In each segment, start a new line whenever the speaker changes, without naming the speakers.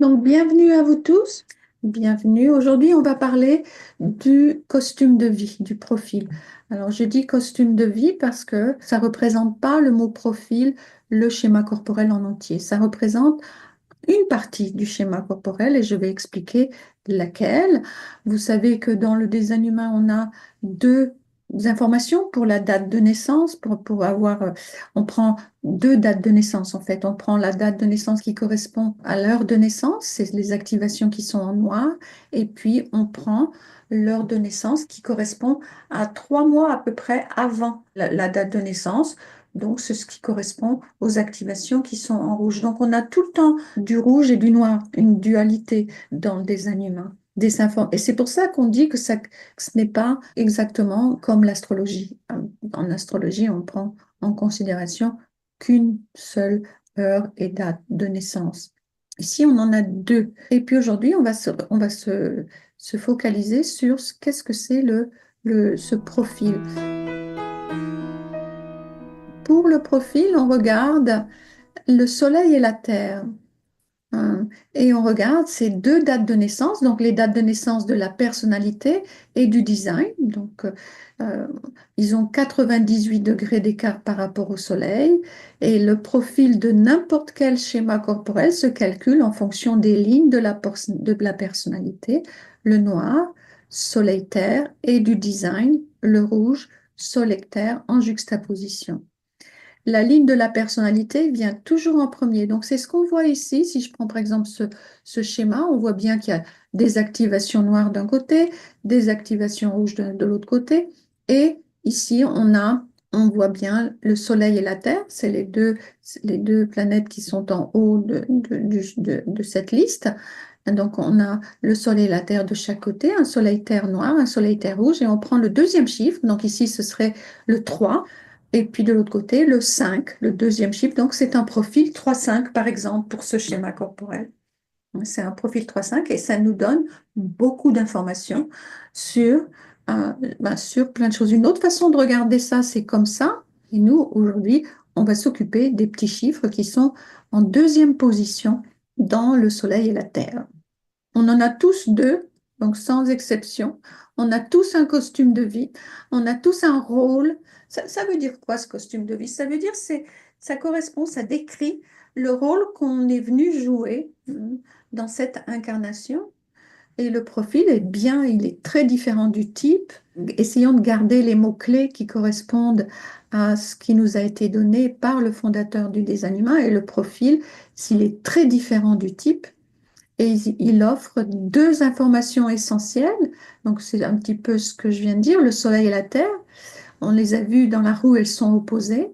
Donc, bienvenue à vous tous. Bienvenue. Aujourd'hui, on va parler du costume de vie, du profil. Alors, je dis costume de vie parce que ça ne représente pas le mot profil, le schéma corporel en entier. Ça représente une partie du schéma corporel et je vais expliquer laquelle. Vous savez que dans le design humain, on a deux informations pour la date de naissance, pour avoir, on prend deux dates de naissance en fait. On prend la date de naissance qui correspond à l'heure de naissance, c'est les activations qui sont en noir, et puis on prend l'heure de naissance qui correspond à 3 mois à peu près avant la date de naissance. Donc, c'est ce qui correspond aux activations qui sont en rouge. Donc, on a tout le temps du rouge et du noir, une dualité dans le design humain. Et c'est pour ça qu'on dit que ce n'est pas exactement comme l'astrologie. En astrologie, on prend en considération qu'une seule heure et date de naissance. Ici, on en a deux. Et puis aujourd'hui, on va se focaliser sur qu'est-ce que c'est ce profil. Pour le profil, on regarde le Soleil et la Terre. Et on regarde ces deux dates de naissance, donc les dates de naissance de la personnalité et du design. Donc, euh, ils ont 98 degrés d'écart par rapport au Soleil. Et le profil de n'importe quel schéma corporel se calcule en fonction des lignes de la personnalité, le noir, Soleil-Terre, et du design, le rouge, Soleil-Terre en juxtaposition. La ligne de la personnalité vient toujours en premier. Donc, c'est ce qu'on voit ici. Si je prends par exemple ce schéma, on voit bien qu'il y a des activations noires d'un côté, des activations rouges de l'autre côté. Et ici, on voit bien le Soleil et la Terre. C'est les deux planètes qui sont en haut de cette liste. Donc, on a le Soleil et la Terre de chaque côté, un Soleil-Terre noir, un Soleil-Terre rouge, et on prend le deuxième chiffre. Donc, ici, ce serait le 3. Et puis de l'autre côté, le 5, le deuxième chiffre. Donc, c'est un profil 3-5, par exemple, pour ce schéma corporel. C'est un profil 3-5 et ça nous donne beaucoup d'informations sur, sur plein de choses. Une autre façon de regarder ça, c'est comme ça. Et nous, aujourd'hui, on va s'occuper des petits chiffres qui sont en deuxième position dans le Soleil et la Terre. On en a tous deux, donc sans exception. On a tous un costume de vie. On a tous un rôle. Ça veut dire quoi ce costume de vie? Ça veut dire ça correspond, ça décrit le rôle qu'on est venu jouer dans cette incarnation. Et le profil est bien, il est très différent du type. Essayons de garder les mots-clés qui correspondent à ce qui nous a été donné par le fondateur du design humain. Et le profil, s'il est très différent du type, et il offre deux informations essentielles. Donc, c'est un petit peu ce que je viens de dire, le Soleil et la Terre. On les a vues dans la roue, elles sont opposées.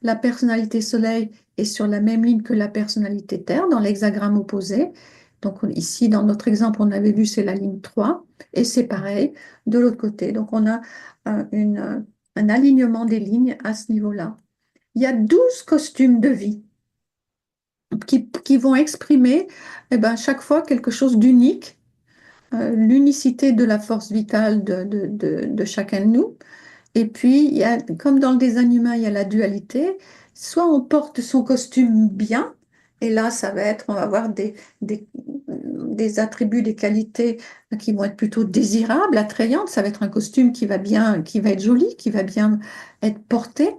La personnalité Soleil est sur la même ligne que la personnalité Terre, dans l'hexagramme opposé. Donc, ici, dans notre exemple, on avait vu, c'est la ligne 3. Et c'est pareil de l'autre côté. Donc, on a un alignement des lignes à ce niveau-là. Il y a 12 costumes de vie qui vont exprimer chaque fois quelque chose d'unique, l'unicité de la force vitale de chacun de nous. Et puis, comme dans le design humain, il y a la dualité. Soit on porte son costume bien, et là, on va avoir des attributs, des qualités qui vont être plutôt désirables, attrayantes. Ça va être un costume qui va bien, qui va être joli, qui va bien être porté.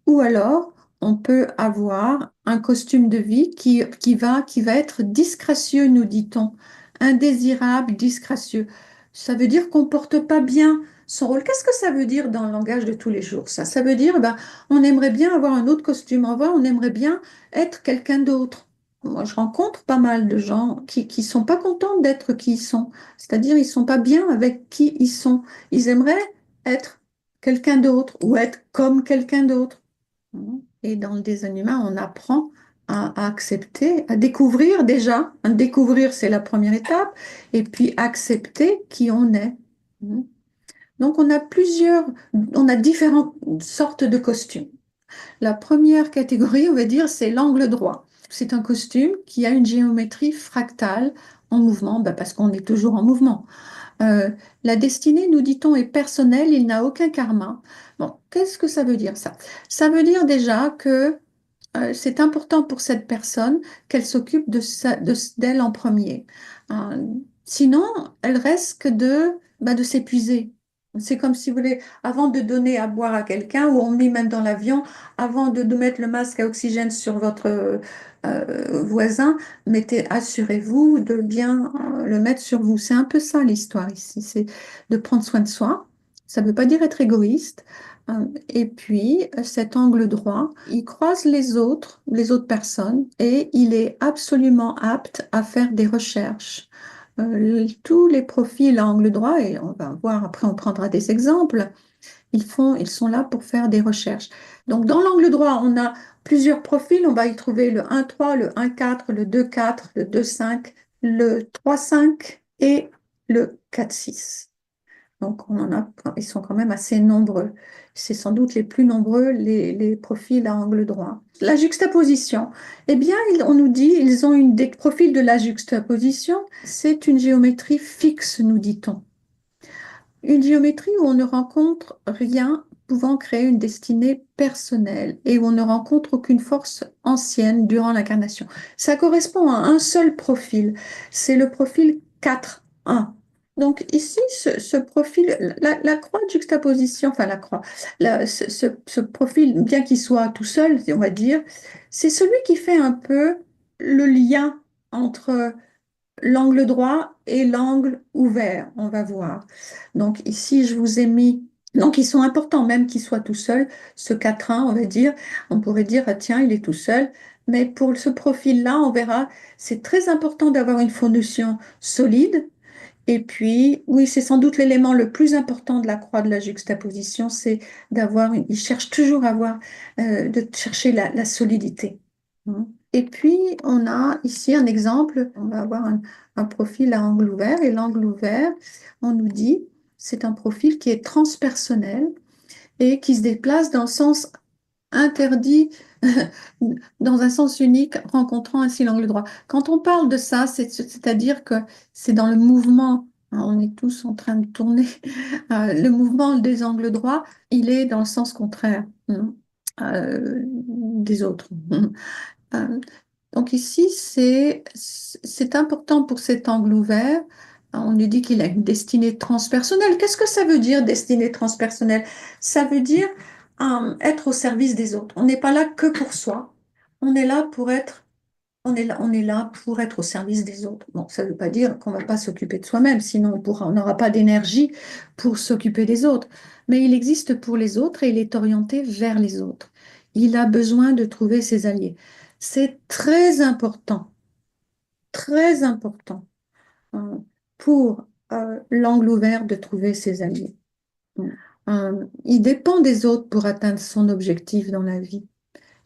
Ou alors, on peut avoir un costume de vie qui va être disgracieux, nous dit-on. Indésirable, disgracieux. Ça veut dire qu'on ne porte pas bien son rôle. Qu'est-ce que ça veut dire dans le langage de tous les jours, ça? Ça veut dire, on aimerait bien avoir un autre costume, on aimerait bien être quelqu'un d'autre. Moi, je rencontre pas mal de gens qui sont pas contents d'être qui ils sont. C'est-à-dire, ils sont pas bien avec qui ils sont. Ils aimeraient être quelqu'un d'autre ou être comme quelqu'un d'autre. Et dans le design humain, on apprend à accepter, à découvrir déjà. Découvrir, c'est la première étape. Et puis accepter qui on est. Donc, on a différentes sortes de costumes. La première catégorie, on va dire, c'est l'angle droit. C'est un costume qui a une géométrie fractale en mouvement, parce qu'on est toujours en mouvement. Euh, la destinée, nous dit-on, est personnelle, il n'a aucun karma. Bon, qu'est-ce que ça veut dire ça? Ça veut dire déjà que c'est important pour cette personne qu'elle s'occupe d'elle en premier. Euh, Sinon, elle risque de s'épuiser. C'est comme si vous voulez, avant de donner à boire à quelqu'un, ou on met même dans l'avion, avant de mettre le masque à oxygène sur votre voisin, assurez-vous de bien le mettre sur vous. C'est un peu ça l'histoire ici, c'est de prendre soin de soi. Ça ne veut pas dire être égoïste. Et puis, cet angle droit, il croise les autres personnes, et il est absolument apte à faire des recherches. Tous les profils à angle droit, et on va voir après, on prendra des exemples, ils sont là pour faire des recherches. Donc, dans l'angle droit, on a plusieurs profils. On va y trouver le 1,3, le 1,4, le 2,4, le 2,5, le 3,5 et le 4,6. Donc, ils sont quand même assez nombreux. C'est sans doute les plus nombreux, les profils à angle droit. La juxtaposition, eh bien, on nous dit, ils ont des profils de la juxtaposition. C'est une géométrie fixe, nous dit-on. Une géométrie où on ne rencontre rien pouvant créer une destinée personnelle et où on ne rencontre aucune force ancienne durant l'incarnation. Ça correspond à un seul profil. C'est le profil 4-1. Donc ici, ce profil, la croix de juxtaposition, enfin la croix, ce profil, bien qu'il soit tout seul, on va dire, c'est celui qui fait un peu le lien entre l'angle droit et l'angle ouvert, on va voir. Donc ici, je vous ai mis, donc ils sont importants, même qu'il soit tout seul, ce 4-1, on va dire, on pourrait dire, ah, tiens, il est tout seul, mais pour ce profil-là, on verra, c'est très important d'avoir une fondation solide. Et puis, oui, c'est sans doute l'élément le plus important de la croix de la juxtaposition, c'est il cherche toujours à avoir, de chercher la solidité. Et puis, on a ici un exemple, on va avoir un profil à angle ouvert, et l'angle ouvert, on nous dit, c'est un profil qui est transpersonnel et qui se déplace dans le sens interdit, dans un sens unique, rencontrant ainsi l'angle droit. Quand on parle de ça, c'est-à-dire que c'est dans le mouvement, hein, on est tous en train de tourner, le mouvement des angles droits, il est dans le sens contraire, des autres. Euh, donc ici, c'est important pour cet angle ouvert. On lui dit qu'il a une destinée transpersonnelle. Qu'est-ce que ça veut dire, destinée transpersonnelle? Ça veut dire être au service des autres. On n'est pas là que pour soi. On est là pour être, on est là pour être au service des autres. Bon, ça ne veut pas dire qu'on ne va pas s'occuper de soi-même, sinon on n'aura pas d'énergie pour s'occuper des autres. Mais il existe pour les autres et il est orienté vers les autres. Il a besoin de trouver ses alliés. C'est très important euh, pour l'angle ouvert de trouver ses alliés. Il dépend des autres pour atteindre son objectif dans la vie.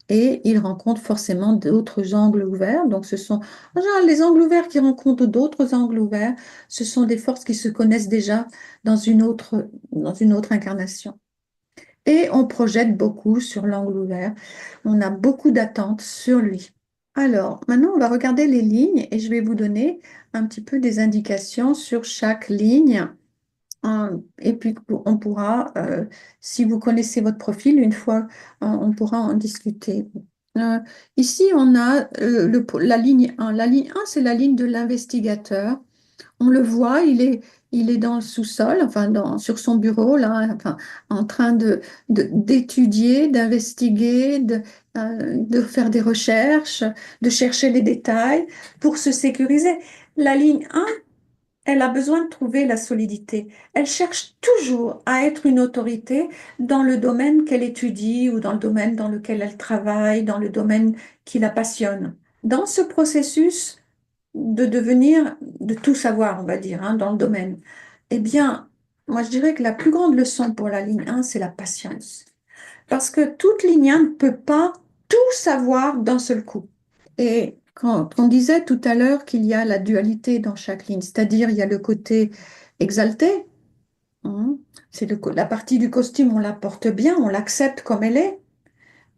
Et il rencontre forcément d'autres angles ouverts. Donc, en général, les angles ouverts qui rencontrent d'autres angles ouverts, ce sont des forces qui se connaissent déjà dans une autre incarnation. Et on projette beaucoup sur l'angle ouvert. On a beaucoup d'attentes sur lui. Alors, maintenant, on va regarder les lignes et je vais vous donner un petit peu des indications sur chaque ligne. Et puis, on pourra, si vous connaissez votre profil, une fois, on pourra en discuter. Euh, Ici, on a la ligne 1. La ligne 1, c'est la ligne de l'investigateur. On le voit, il est dans le sous-sol, enfin sur son bureau, là, enfin, en train d'étudier, d'investiguer, de faire des recherches, de chercher les détails pour se sécuriser. La ligne 1, elle a besoin de trouver la solidité. Elle cherche toujours à être une autorité dans le domaine qu'elle étudie ou dans le domaine dans lequel elle travaille, dans le domaine qui la passionne. Dans ce processus, de devenir, de tout savoir, on va dire, hein, dans le domaine. Eh bien, moi, je dirais que la plus grande leçon pour la ligne 1, c'est la patience. Parce que toute ligne 1 ne peut pas tout savoir d'un seul coup. Et quand on disait tout à l'heure qu'il y a la dualité dans chaque ligne, c'est-à-dire il y a le côté exalté, hein, la partie du costume, on la porte bien, on l'accepte comme elle est,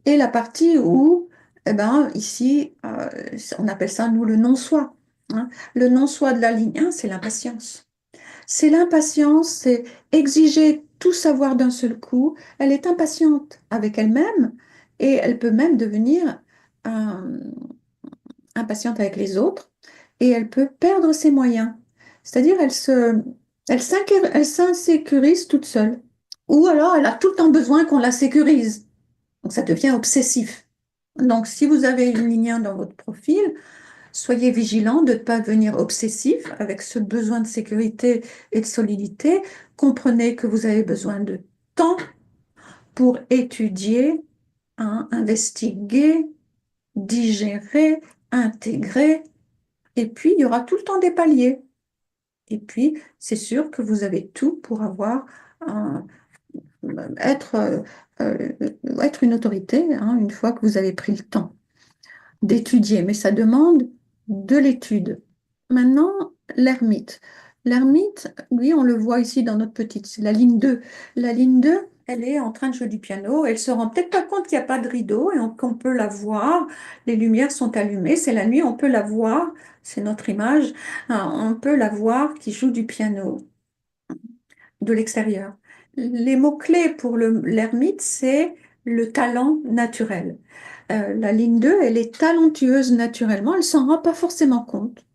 et la partie où, eh ben, ici, on appelle ça, nous, le non-soi, hein. Le non-soi de la ligne 1, c'est l'impatience. C'est l'impatience, c'est exiger tout savoir d'un seul coup. Elle est impatiente avec elle-même et elle peut même devenir impatiente avec les autres et elle peut perdre ses moyens. C'est-à-dire, elle s'insécurise toute seule. Ou alors, elle a tout le temps besoin qu'on la sécurise. Donc, ça devient obsessif. Donc, si vous avez une ligne 1 dans votre profil, soyez vigilant de ne pas devenir obsessif avec ce besoin de sécurité et de solidité. Comprenez que vous avez besoin de temps pour étudier, hein, investiguer, digérer, intégrer. Et puis, il y aura tout le temps des paliers. Et puis, c'est sûr que vous avez tout pour avoir un- être, euh, être une autorité, hein, une fois que vous avez pris le temps d'étudier. Mais ça demande de l'étude. Maintenant, l'ermite. L'ermite, lui, on le voit ici dans notre petite, c'est la ligne 2. La ligne 2, elle est en train de jouer du piano. Elle se rend peut-être pas compte qu'il n'y a pas de rideau et qu'on peut la voir. Les lumières sont allumées. C'est la nuit, on peut la voir. C'est notre image. On peut la voir qui joue du piano de l'extérieur. Les mots-clés pour l'ermite, c'est le talent naturel. La ligne 2, elle est talentueuse naturellement, elle s'en rend pas forcément compte.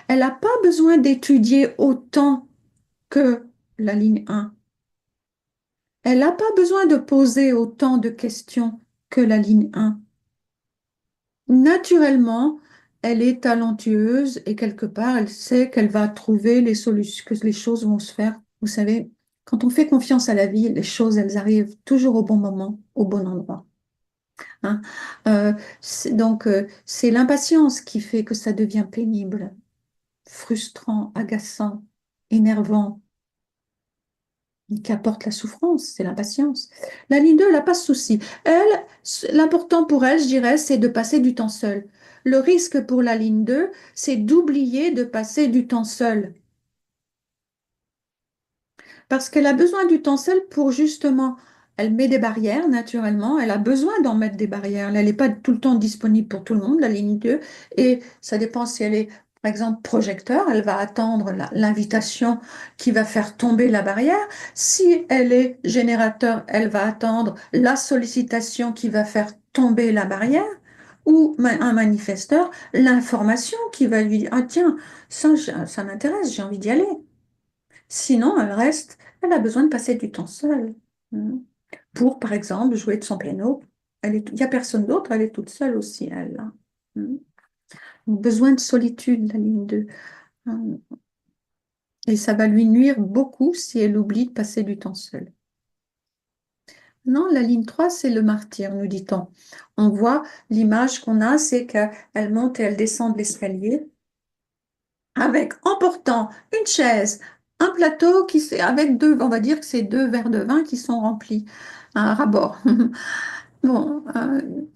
Elle n'a pas besoin d'étudier autant que la ligne 1. Elle n'a pas besoin de poser autant de questions que la ligne 1. Naturellement, elle est talentueuse et quelque part, elle sait qu'elle va trouver les solutions, que les choses vont se faire. Vous savez, quand on fait confiance à la vie, les choses, elles arrivent toujours au bon moment, au bon endroit. Hein. C'est l'impatience qui fait que ça devient pénible, frustrant, agaçant, énervant, qui apporte la souffrance, c'est l'impatience. La ligne 2, elle n'a pas de souci. Elle, l'important pour elle, je dirais, c'est de passer du temps seul. Le risque pour la ligne 2, c'est d'oublier de passer du temps seul. Parce qu'elle a besoin du temps seul pour justement, elle met des barrières naturellement, elle a besoin d'en mettre des barrières. Elle n'est pas tout le temps disponible pour tout le monde, la ligne 2, et ça dépend si elle est, par exemple, projecteur, elle va attendre l'invitation qui va faire tomber la barrière. Si elle est générateur, elle va attendre la sollicitation qui va faire tomber la barrière. Ou un manifesteur, l'information qui va lui dire, ah tiens, ça m'intéresse, j'ai envie d'y aller. Sinon, elle reste, elle a besoin de passer du temps seule. Mm. Pour, par exemple, jouer de son piano. Il n'y a personne d'autre, elle est toute seule aussi, elle. Hein. Mm. Besoin de solitude, la ligne 2. Mm. Et ça va lui nuire beaucoup si elle oublie de passer du temps seule. Non, la ligne 3, c'est le martyr, nous dit-on. On voit l'image qu'on a, c'est qu'elle monte et elle descend de l'escalier avec en portant une chaise, un plateau avec deux, on va dire que c'est deux verres de vin qui sont remplis à rabord. Bon,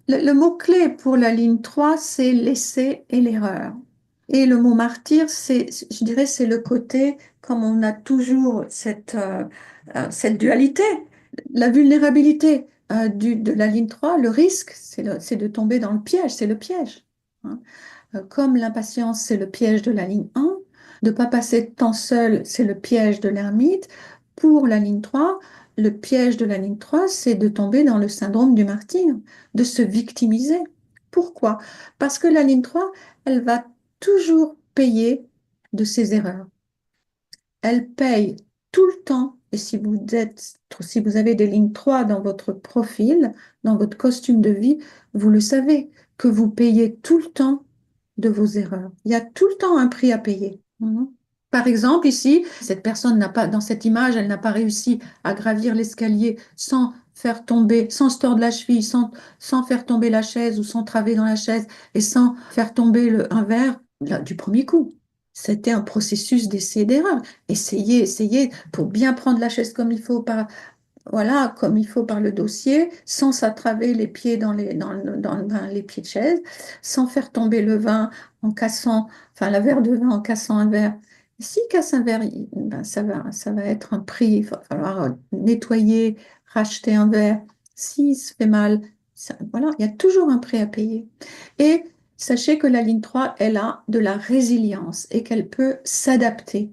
le mot-clé pour la ligne 3, c'est l'essai et l'erreur. Et le mot martyr, je dirais, c'est le côté, comme on a toujours cette dualité, la vulnérabilité de la ligne 3, le risque, c'est de tomber dans le piège, c'est le piège. Hein. Comme l'impatience, c'est le piège de la ligne 1, de ne pas passer de temps seul, c'est le piège de l'ermite. Pour la ligne 3, le piège de la ligne 3, c'est de tomber dans le syndrome du martyr, de se victimiser. Pourquoi? Parce que la ligne 3, elle va toujours payer de ses erreurs. Elle paye tout le temps. Et si vous avez des lignes 3 dans votre profil, dans votre costume de vie, vous le savez que vous payez tout le temps de vos erreurs. Il y a tout le temps un prix à payer. Mhm. Par exemple, ici, cette personne n'a pas, dans cette image, elle n'a pas réussi à gravir l'escalier sans faire tomber, sans se tordre la cheville, sans faire tomber la chaise ou sans traver dans la chaise et sans faire tomber un verre du premier coup. C'était un processus d'essai et d'erreur. Essayez pour bien prendre la chaise comme il faut, voilà, comme il faut par le dossier, sans s'attraver les pieds dans les pieds de chaise, sans faire tomber le vin en cassant, enfin la verre de vin en cassant un verre. S'il casse un verre, ben, ça va être un prix. Il va falloir nettoyer, racheter un verre. S'il se fait mal, voilà, il y a toujours un prix à payer. Et sachez que la ligne 3, elle a de la résilience et qu'elle peut s'adapter.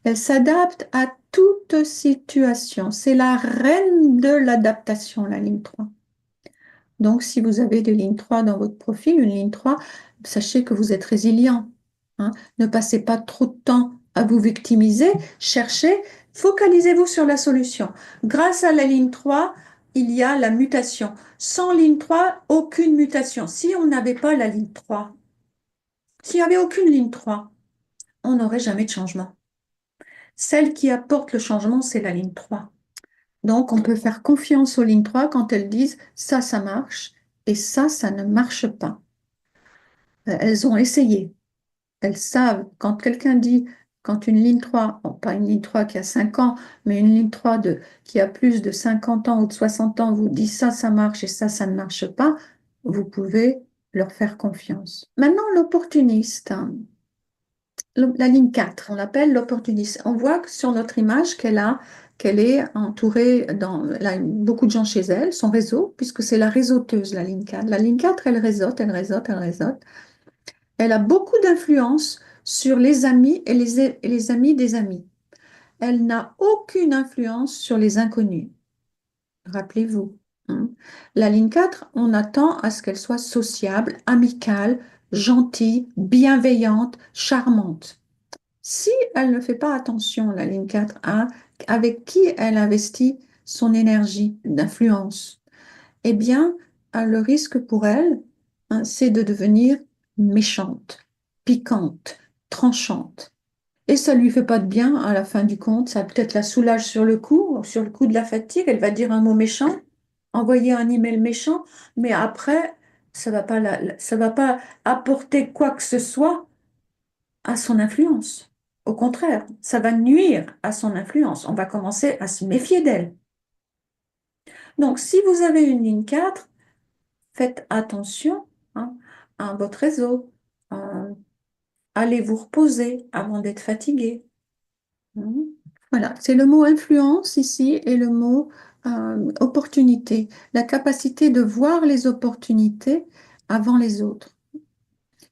Elle s'adapte à toute situation. C'est la reine de l'adaptation, la ligne 3. Donc, si vous avez des lignes 3 dans votre profil, une ligne 3, sachez que vous êtes résilient, hein. Ne passez pas trop de temps à vous victimiser. Cherchez, focalisez-vous sur la solution. Grâce à la ligne 3, il y a la mutation. Sans ligne 3, aucune mutation. Si on n'avait pas la ligne 3, s'il n'y avait aucune ligne 3, on n'aurait jamais de changement. Celle qui apporte le changement, c'est la ligne 3. Donc, on peut faire confiance aux lignes 3 quand elles disent ça marche et ça ne marche pas. Elles ont essayé. Elles savent, quand quelqu'un dit, quand une ligne 3, bon, pas une ligne 3 qui a 5 ans, mais une ligne 3 qui a plus de 50 ans ou de 60 ans vous dit ça marche et ça ne marche pas, vous pouvez leur faire confiance. Maintenant, l'opportuniste, hein. La ligne 4, on l'appelle l'opportuniste. On voit que sur notre image qu'elle est entourée elle a beaucoup de gens chez elle, son réseau, puisque c'est la réseauteuse, la ligne 4. La ligne 4, elle réseaute, elle réseaute, elle réseaute. Elle a beaucoup d'influence sur les amis et les amis des amis. Elle n'a aucune influence sur les inconnus. Rappelez-vous, hein. La ligne 4, on attend à ce qu'elle soit sociable, amicale, gentille, bienveillante, charmante. Si elle ne fait pas attention, la ligne 4, à avec qui elle investit son énergie d'influence, eh bien, le risque pour elle, hein, c'est de devenir méchante, piquante, tranchante. Et ça lui fait pas de bien à la fin du compte. Ça peut-être la soulage sur le coup de la fatigue. Elle va dire un mot méchant, envoyer un email méchant, mais après, ça va pas apporter quoi que ce soit à son influence. Au contraire, ça va nuire à son influence. On va commencer à se méfier d'elle. Donc, si vous avez une ligne 4, faites attention, hein, à votre réseau. Euh, Allez vous reposer avant d'être fatigué. Mhm. Voilà, c'est le mot influence ici et le mot opportunité. La capacité de voir les opportunités avant les autres.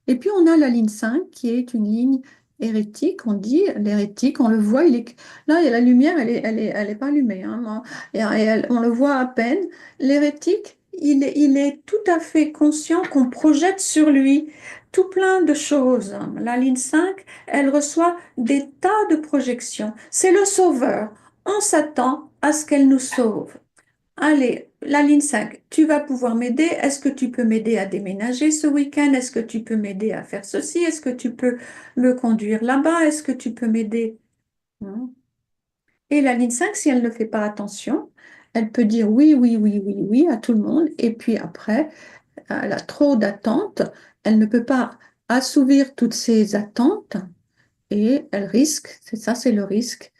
Et puis on a la ligne 5 qui est une ligne hérétique, on dit l'hérétique, on le voit, là il y a la lumière, elle est pas allumée, hein, on le voit à peine. L'hérétique, il est tout à fait conscient qu'on projette sur lui tout plein de choses. La ligne 5, elle reçoit des tas de projections. C'est le sauveur. On s'attend à ce qu'elle nous sauve. Allez, la ligne 5, tu vas pouvoir m'aider. Est-ce que tu peux m'aider à déménager ce week-end? Est-ce que tu peux m'aider à faire ceci? Est-ce que tu peux me conduire là-bas? Est-ce que tu peux m'aider? Hein. Et la ligne 5, si elle ne fait pas attention, elle peut dire oui à tout le monde. Et puis après, elle a trop d'attentes. Elle ne peut pas assouvir toutes ses attentes et elle risque, c'est ça, c'est le risque,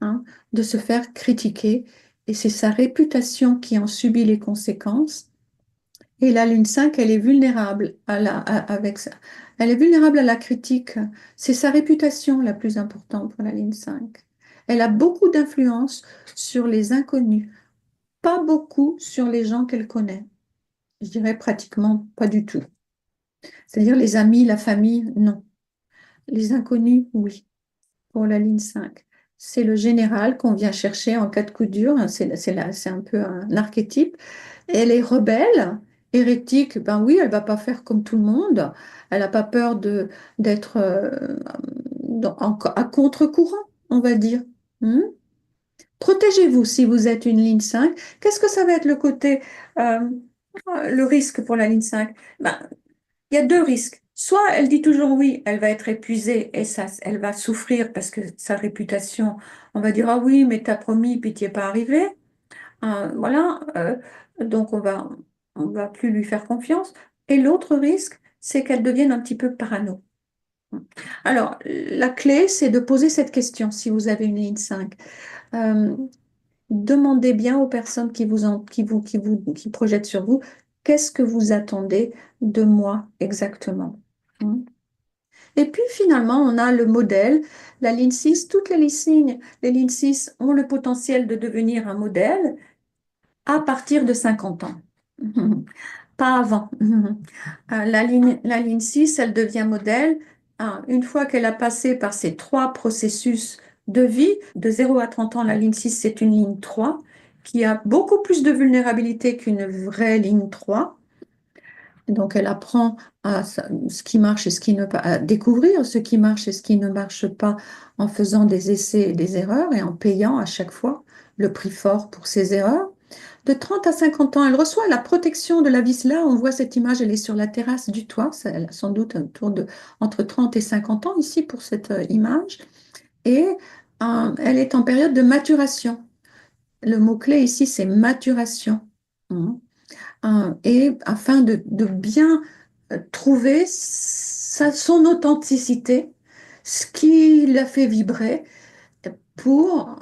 hein, de se faire critiquer. Et c'est sa réputation qui en subit les conséquences. Et la lune 5, elle est vulnérable avec ça. Elle est vulnérable à la critique. C'est sa réputation la plus importante pour la ligne 5. Elle a beaucoup d'influence sur les inconnus, pas beaucoup sur les gens qu'elle connaît. Je dirais pratiquement pas du tout. C'est-à-dire les amis, la famille, non. Les inconnus, oui, pour la ligne 5. C'est le général qu'on vient chercher en cas de coup dur. C'est un peu un archétype. Elle est rebelle, hérétique, ben oui, elle va pas faire comme tout le monde. Elle n'a pas peur d'être à contre-courant, on va dire. Hmm. Protégez-vous si vous êtes une ligne 5. Qu'est-ce que ça va être euh, le risque pour la ligne 5? Ben, il y a deux risques. Soit elle dit toujours oui, elle va être épuisée et ça, elle va souffrir parce que sa réputation, on va dire ah oui, mais t'as promis puis t'y es pas arrivé. Voilà, donc on va plus lui faire confiance. Et l'autre risque, c'est qu'elle devienne un petit peu parano. Alors, la clé, c'est de poser cette question si vous avez une ligne 5. Euh, Demandez bien aux personnes qui projettent sur vous, qu'est-ce que vous attendez de moi exactement? Hmm. Et puis finalement, on a le modèle, la ligne 6. Toutes les lignes 6 ont le potentiel de devenir un modèle à partir de 50 ans. Pas avant. La ligne 6, elle devient modèle une fois qu'elle a passé par ces trois processus de vie. De 0 à 30 ans, la ligne 6, c'est une ligne 3. qui a beaucoup plus de vulnérabilité qu'une vraie ligne 3. Donc, elle apprend ce qui marche et ce qui ne pas, à découvrir ce qui marche et ce qui ne marche pas en faisant des essais et des erreurs et en payant à chaque fois le prix fort pour ses erreurs. De 30 à 50 ans, elle reçoit la protection de la vis. Là, on voit cette image, elle est sur la terrasse du toit. Elle a sans doute autour de entre 30 et 50 ans ici pour cette image. Et elle est en période de maturation. Le mot-clé ici, c'est maturation. Hein. Et afin de bien trouver son authenticité, ce qui l'a fait vibrer pour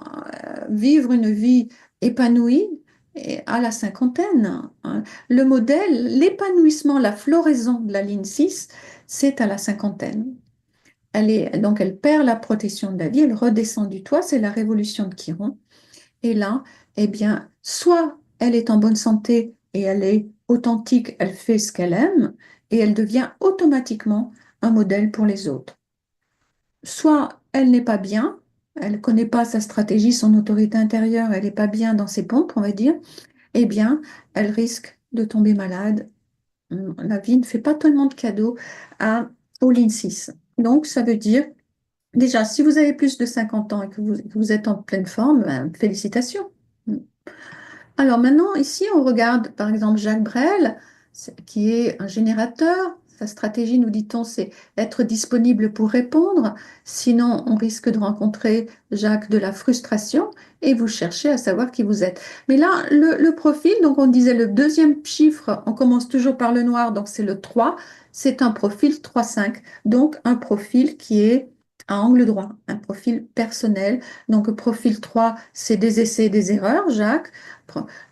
vivre une vie épanouie et à la cinquantaine. Hein. Le modèle, l'épanouissement, la floraison de la ligne 6, c'est à la cinquantaine. Donc elle perd la protection de la vie, elle redescend du toit, c'est la révolution de Chiron. Et là, eh bien, soit elle est en bonne santé et elle est authentique, elle fait ce qu'elle aime et elle devient automatiquement un modèle pour les autres. Soit elle n'est pas bien, elle ne connaît pas sa stratégie, son autorité intérieure, elle n'est pas bien dans ses pompes, on va dire, eh bien, elle risque de tomber malade. La vie ne fait pas tellement de cadeaux au Lean 6. Donc, ça veut dire, déjà, si vous avez plus de 50 ans et que vous êtes en pleine forme, ben, félicitations. Alors maintenant, ici, on regarde par exemple Jacques Brel, qui est un générateur. Sa stratégie, nous dit-on, c'est être disponible pour répondre. Sinon, on risque de rencontrer Jacques de la frustration et vous cherchez à savoir qui vous êtes. Mais là, le profil, donc on disait le deuxième chiffre, on commence toujours par le noir, donc c'est le 3. C'est un profil 3-5. Donc un profil qui est à angle droit, un profil personnel. Donc profil 3, c'est des essais et des erreurs, Jacques.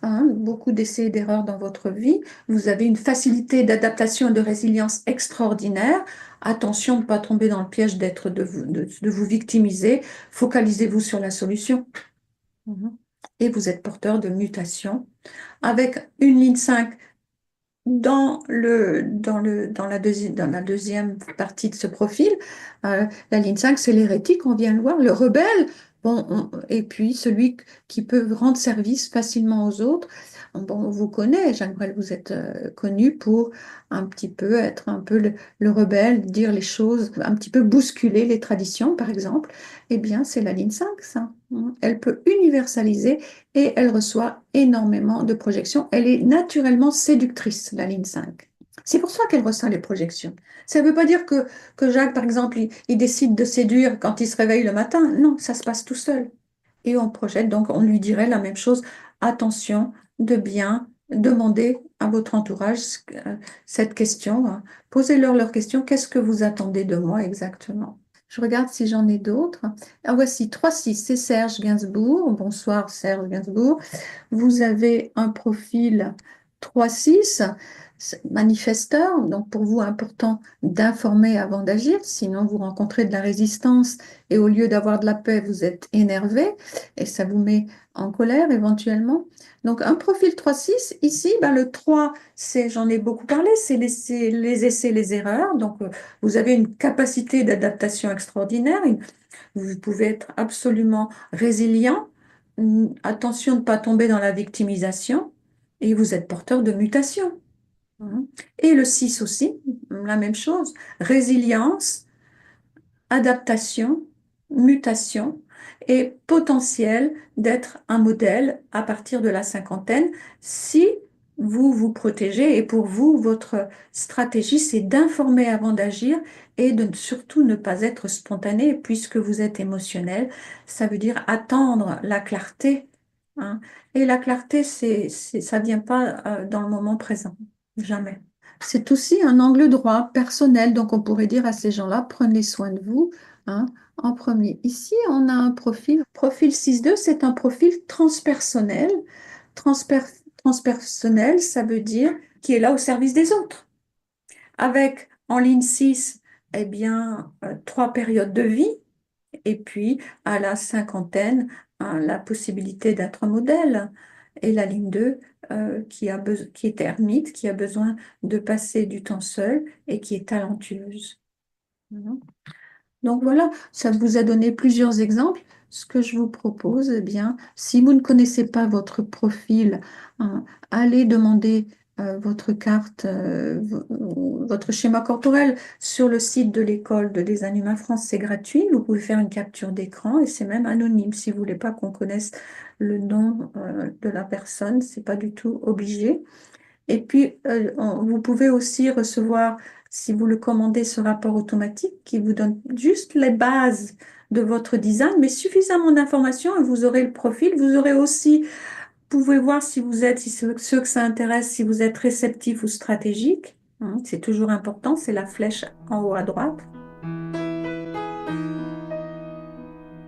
Hein, beaucoup d'essais et d'erreurs dans votre vie. Vous avez une facilité d'adaptation et de résilience extraordinaire. Attention de ne pas tomber dans le piège de vous victimiser. Focalisez-vous sur la solution. Mhm. Et vous êtes porteur de mutation. Avec une ligne 5 dans la deuxième partie de ce profil, la ligne 5, c'est l'hérétique, on vient le voir, le rebelle, bon, et puis celui qui peut rendre service facilement aux autres. Bon, on vous connaît, Jacques Brel, vous êtes connu pour un petit peu être un peu le rebelle, dire les choses, un petit peu bousculer les traditions, par exemple. Eh bien, c'est la ligne 5, ça. Elle peut universaliser et elle reçoit énormément de projections. Elle est naturellement séductrice, la ligne 5. C'est pour ça qu'elle reçoit les projections. Ça ne veut pas dire que Jacques, par exemple, il décide de séduire quand il se réveille le matin. Non, ça se passe tout seul. Et on projette, donc on lui dirait la même chose. Attention de bien demander à votre entourage cette question. Hein. Posez-leur leur question. Qu'est-ce que vous attendez de moi exactement? Je regarde si j'en ai d'autres. Ah, voici 3-6, c'est Serge Gainsbourg. Bonsoir Serge Gainsbourg. Vous avez un profil 3-6, manifesteur, donc pour vous important d'informer avant d'agir, sinon vous rencontrez de la résistance et au lieu d'avoir de la paix, vous êtes énervé et ça vous met en colère éventuellement. Donc un profil 3-6, ici, ben, le 3, c'est, j'en ai beaucoup parlé, c'est les essais, les erreurs. Donc vous avez une capacité d'adaptation extraordinaire, vous pouvez être absolument résilient. Attention de ne pas tomber dans la victimisation. Et vous êtes porteur de mutation. Hein. Et le 6 aussi, la même chose. Résilience, adaptation, mutation et potentiel d'être un modèle à partir de la cinquantaine si vous vous protégez. Et pour vous, votre stratégie, c'est d'informer avant d'agir et de surtout ne pas être spontané puisque vous êtes émotionnel. Ça veut dire attendre la clarté. Hein. Et la clarté, ça vient pas dans le moment présent. Jamais. C'est aussi un angle droit personnel, donc on pourrait dire à ces gens-là, prenez soin de vous, hein, en premier. Ici, on a un profil 6-2, c'est un profil transpersonnel. Transper- Transpersonnel, ça veut dire qui est là au service des autres. Avec en ligne 6, eh bien, trois périodes de vie, et puis à la cinquantaine, hein, la possibilité d'être un modèle. Et la ligne 2, qui est ermite, qui a besoin de passer du temps seul et qui est talentueuse. Mhm. Donc voilà, ça vous a donné plusieurs exemples. ce que je vous propose, eh bien, si vous ne connaissez pas votre profil, hein, allez demander votre carte, votre schéma corporel sur le site de l'école de Design Humain France, c'est gratuit. Vous pouvez faire une capture d'écran et c'est même anonyme. Si vous voulez pas qu'on connaisse le nom de la personne, c'est pas du tout obligé. Et puis, vous pouvez aussi recevoir, si vous le commandez, ce rapport automatique qui vous donne juste les bases de votre design, mais suffisamment d'informations et vous aurez le profil. Vous aurez aussi, vous pouvez voir si vous êtes, si ceux que ça intéresse, si vous êtes réceptif ou stratégique. Hein, c'est toujours important, c'est la flèche en haut à droite.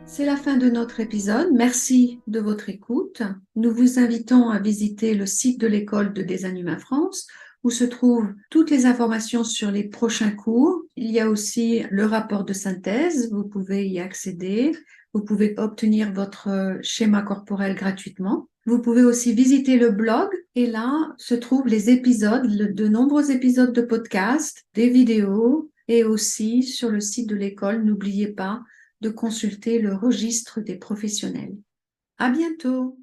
C'est la fin de notre épisode. Merci de votre écoute. Nous vous invitons à visiter le site de l'école de Design Humain France où se trouvent toutes les informations sur les prochains cours. Il y a aussi le rapport de synthèse. Vous pouvez y accéder. Vous pouvez obtenir votre schéma corporel gratuitement. Vous pouvez aussi visiter le blog et là se trouvent les épisodes, de nombreux épisodes de podcast, des vidéos et aussi sur le site de l'école. N'oubliez pas de consulter le registre des professionnels. À bientôt!